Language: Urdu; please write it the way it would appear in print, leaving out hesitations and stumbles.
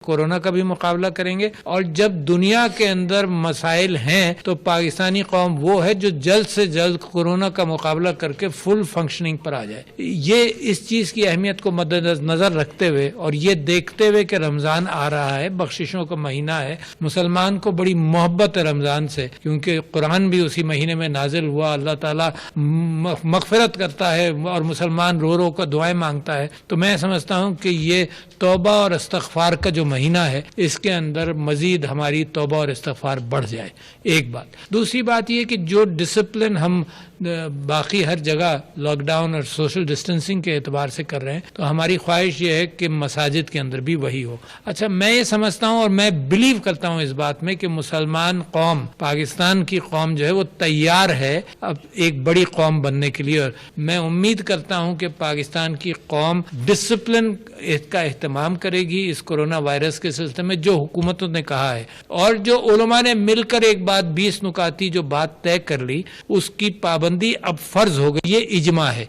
کورونا کا بھی مقابلہ کریں گے، اور جب دنیا کے اندر مسائل ہیں تو پاکستانی قوم وہ ہے جو جلد سے جلد کورونا کا مقابلہ کر کے فل فنکشننگ پر آ جائے۔ یہ اس چیز کی اہمیت کو مد نظر رکھتے ہوئے اور یہ دیکھتے ہوئے کہ رمضان آ رہا ہے، بخششوں کا مہینہ ہے، مسلمان کو بڑی محبت ہے رمضان سے، کیونکہ قرآن بھی اسی مہینے میں نازل ہوا، اللہ تعالیٰ مغفرت کرتا ہے اور مسلمان رو رو کر دعائیں مانگتا ہے۔ تو میں سمجھتا ہوں کہ یہ توبہ اور استغفار کا جو مہینہ ہے، اس کے اندر مزید ہماری توبہ اور استغفار بڑھ جائے، ایک بات۔ دوسری بات یہ کہ جو ڈسپلن ہم باقی ہر جگہ لاک ڈاؤن اور سوشل ڈسٹینسنگ کے اعتبار سے کر رہے ہیں، تو ہماری خواہش یہ ہے کہ مساجد کے اندر بھی وہی ہو۔ اچھا، میں یہ سمجھتا ہوں اور میں بلیو کرتا ہوں اس بات میں کہ مسلمان قوم، پاکستان کی قوم جو ہے وہ تیار ہے اب ایک بڑی قوم بننے کے لیے، اور میں امید کرتا ہوں کہ پاکستان کی قوم ڈسپلن کا اہتمام کرے گی اس کورونا وائرس کے سلسلے میں، جو حکومتوں نے کہا ہے، اور جو علماء نے مل کر ایک بات 20 نکاتی جو بات طے کر لی، اس کی پابندی اب فرض ہو گئی، یہ اجماع ہے۔